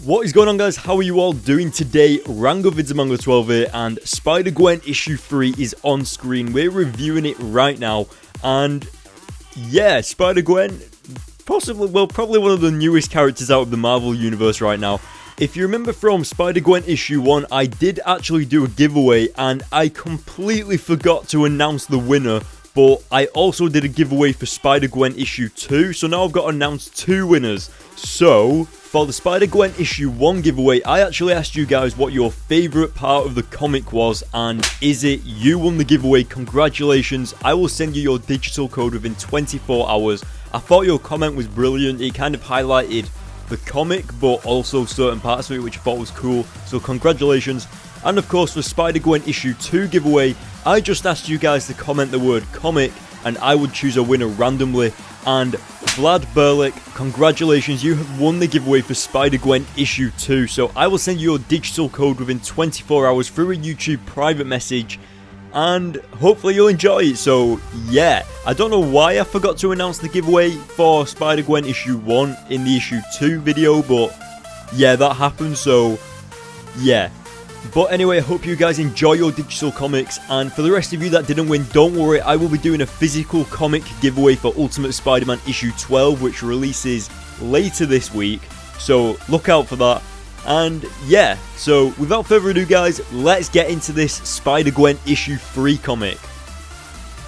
What is going on, guys? How are you all doing today? RangoVidsAmango12 here, and Spider-Gwen issue 3 is on screen. We're reviewing it right now, and yeah, Spider-Gwen, probably one of the newest characters out of the Marvel universe right now. If you remember from Spider-Gwen issue 1, I did actually do a giveaway, and I completely forgot to announce the winner. But I also did a giveaway for Spider-Gwen issue 2, so now I've got to announce 2 winners. So, for the Spider-Gwen issue 1 giveaway, I actually asked you guys what your favourite part of the comic was, and is it you won the giveaway? Congratulations, I will send you your digital code within 24 hours. I thought your comment was brilliant. It kind of highlighted the comic, but also certain parts of it, which I thought was cool, so congratulations. And of course, for Spider-Gwen issue 2 giveaway, I just asked you guys to comment the word comic, and I would choose a winner randomly. And Vlad Burlick, congratulations, you have won the giveaway for Spider-Gwen issue 2. So I will send you your digital code within 24 hours through a YouTube private message, and hopefully you'll enjoy it. So yeah, I don't know why I forgot to announce the giveaway for Spider-Gwen issue 1 in the issue 2 video, but yeah, that happened, so yeah. But anyway, I hope you guys enjoy your digital comics, and for the rest of you that didn't win, don't worry, I will be doing a physical comic giveaway for Ultimate Spider-Man issue 12, which releases later this week, so look out for that. And yeah, so without further ado, guys, let's get into this Spider-Gwen issue 3 comic.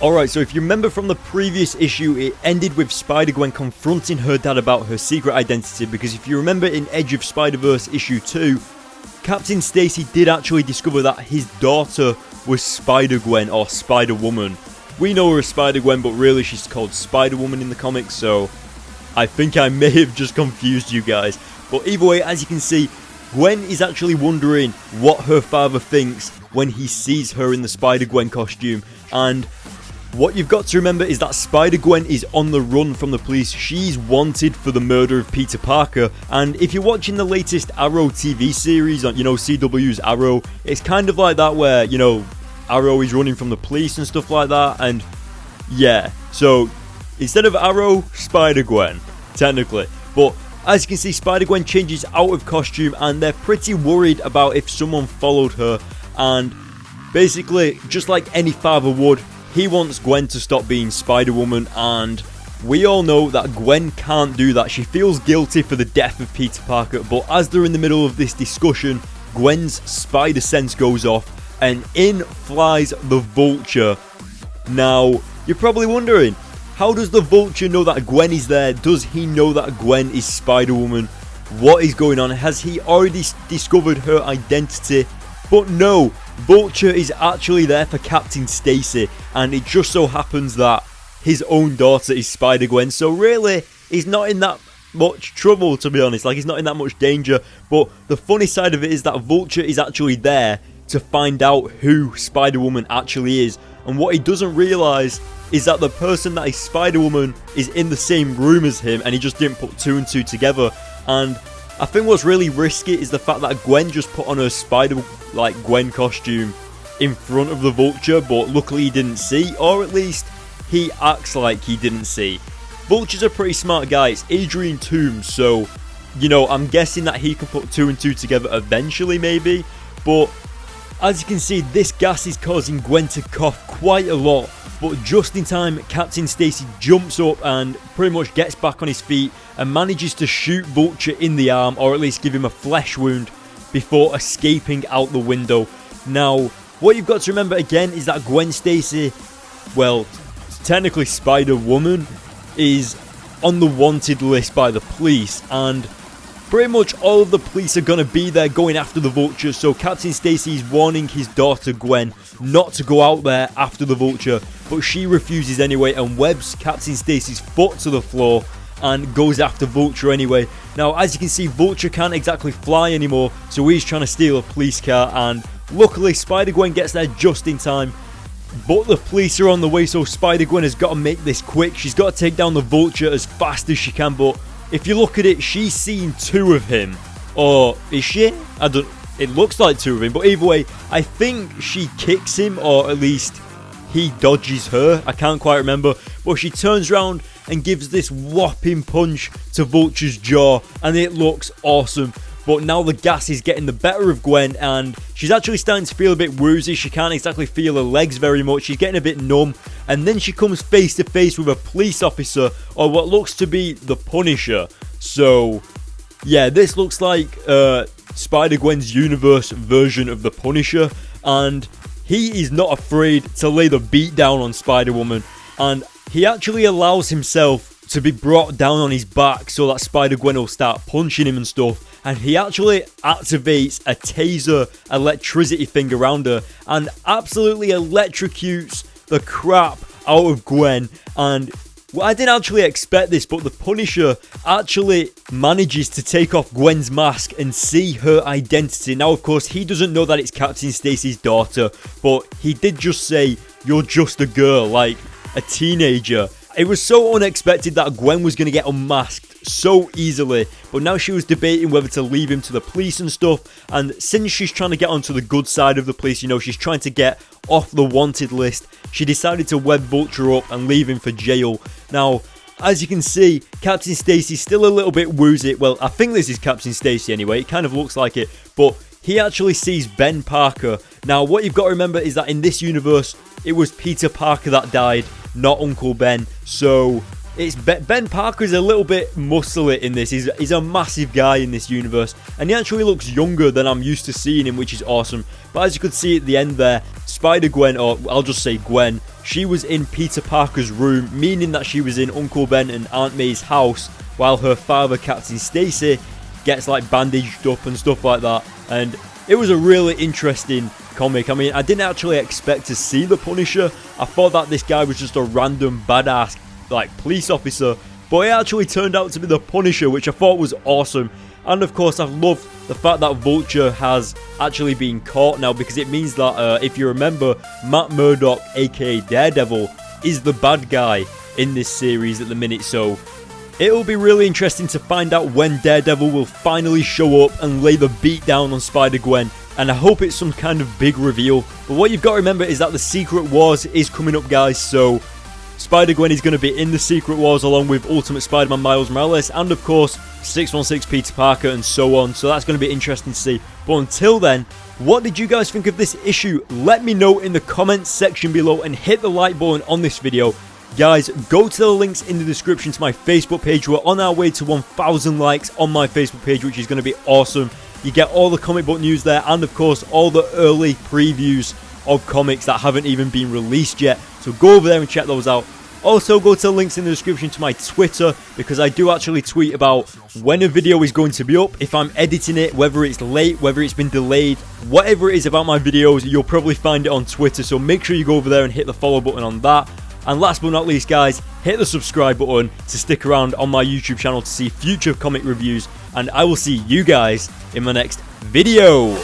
Alright, so if you remember from the previous issue, it ended with Spider-Gwen confronting her dad about her secret identity, because if you remember in Edge of Spider-Verse issue 2, Captain Stacy did actually discover that his daughter was Spider-Gwen, or Spider-Woman. We know her as Spider-Gwen, but really she's called Spider-Woman in the comics, so I think I may have just confused you guys. But either way, as you can see, Gwen is actually wondering what her father thinks when he sees her in the Spider-Gwen costume. And what you've got to remember is that Spider-Gwen is on the run from the police. She's wanted for the murder of Peter Parker. And if you're watching the latest Arrow TV series on, CW's Arrow, it's kind of like that where, Arrow is running from the police and stuff like that. And yeah, so instead of Arrow, Spider-Gwen, technically. But as you can see, Spider-Gwen changes out of costume, and they're pretty worried about if someone followed her. And basically, just like any father would, he wants Gwen to stop being Spider-Woman, and we all know that Gwen can't do that. She feels guilty for the death of Peter Parker, but as they're in the middle of this discussion, Gwen's spider sense goes off, and in flies the Vulture. Now, you're probably wondering, how does the Vulture know that Gwen is there? Does he know that Gwen is Spider-Woman? What is going on? Has he already discovered her identity? But no, Vulture is actually there for Captain Stacy, and it just so happens that his own daughter is Spider-Gwen, so really, he's not in that much trouble, to be honest. Like, he's not in that much danger. But the funny side of it is that Vulture is actually there to find out who Spider-Woman actually is, and what he doesn't realise is that the person that is Spider-Woman is in the same room as him, and he just didn't put 2 and 2 together. And I think what's really risky is the fact that Gwen just put on her Spider-Gwen costume in front of the Vulture, but luckily he didn't see, or at least he acts like he didn't see. Vulture's a pretty smart guy. It's Adrian Toomes, so, I'm guessing that he can put 2 and 2 together eventually, maybe. But as you can see, this gas is causing Gwen to cough quite a lot. But just in time, Captain Stacy jumps up and pretty much gets back on his feet and manages to shoot Vulture in the arm, or at least give him a flesh wound, before escaping out the window. Now, what you've got to remember again is that Gwen Stacy, well, technically Spider-Woman, is on the wanted list by the police, and pretty much all of the police are going to be there going after the Vulture, so Captain Stacy is warning his daughter Gwen not to go out there after the Vulture, but she refuses anyway and webs Captain Stacy's foot to the floor and goes after Vulture anyway. Now, as you can see, Vulture can't exactly fly anymore, so he's trying to steal a police car, and luckily Spider-Gwen gets there just in time. But the police are on the way, so Spider-Gwen has got to make this quick. She's got to take down the Vulture as fast as she can, but if you look at it, she's seen 2 of him. Or is she? It looks like 2 of him, but either way, I think she kicks him, or at least he dodges her. I can't quite remember, but she turns around and gives this whopping punch to Vulture's jaw, and it looks awesome. but now the gas is getting the better of Gwen, and she's actually starting to feel a bit woozy. She can't exactly feel her legs very much. She's getting a bit numb, and then she comes face to face with a police officer, or what looks to be the Punisher. So yeah, this looks like Spider-Gwen's universe version of the Punisher, and he is not afraid to lay the beat down on Spider-Woman, and he actually allows himself to be brought down on his back so that Spider-Gwen will start punching him and stuff, and he actually activates a taser electricity thing around her and absolutely electrocutes the crap out of Gwen. And well, I didn't actually expect this, but the Punisher actually manages to take off Gwen's mask and see her identity. Now, of course, he doesn't know that it's Captain Stacy's daughter, but he did just say, "You're just a girl," like a teenager. It was so unexpected that Gwen was going to get unmasked so easily, but now she was debating whether to leave him to the police and stuff, and since she's trying to get onto the good side of the police, you know, she's trying to get off the wanted list, she decided to web Vulture up and leave him for jail. Now, as you can see, Captain Stacy's still a little bit woozy. Well, I think this is Captain Stacy anyway, it kind of looks like it, but he actually sees Ben Parker. Now, what you've got to remember is that in this universe, it was Peter Parker that died, not Uncle Ben. So it's Ben Parker's a little bit muscly in this. He's a massive guy in this universe, and he actually looks younger than I'm used to seeing him, which is awesome. But as you could see at the end there, Spider-Gwen, or I'll just say Gwen, she was in Peter Parker's room, meaning that she was in Uncle Ben and Aunt May's house, while her father, Captain Stacy, gets like bandaged up and stuff like that. And it was a really interesting comic. I mean, I didn't actually expect to see the Punisher. I thought that this guy was just a random badass like police officer, but it actually turned out to be the Punisher, which I thought was awesome. And of course, I love the fact that Vulture has actually been caught now, because it means that if you remember, Matt Murdock, aka Daredevil, is the bad guy in this series at the minute. So it'll be really interesting to find out when Daredevil will finally show up and lay the beat down on Spider-Gwen, and I hope it's some kind of big reveal. But what you've got to remember is that the Secret Wars is coming up, guys, so Spider-Gwen is going to be in the Secret Wars along with Ultimate Spider-Man Miles Morales, and of course 616 Peter Parker and so on, so that's going to be interesting to see. But until then, what did you guys think of this issue? Let me know in the comments section below, and hit the like button on this video. Guys, go to the links in the description to my Facebook page. We're on our way to 1,000 likes on my Facebook page, which is going to be awesome. You get all the comic book news there, and of course all the early previews of comics that haven't even been released yet, so go over there and check those out. Also, go to the links in the description to my Twitter, because I do actually tweet about when a video is going to be up, if I'm editing it, whether it's late, whether it's been delayed, whatever it is about my videos, you'll probably find it on Twitter, so make sure you go over there and hit the follow button on that. And last but not least, guys, hit the subscribe button to stick around on my YouTube channel to see future comic reviews, and I will see you guys in my next video.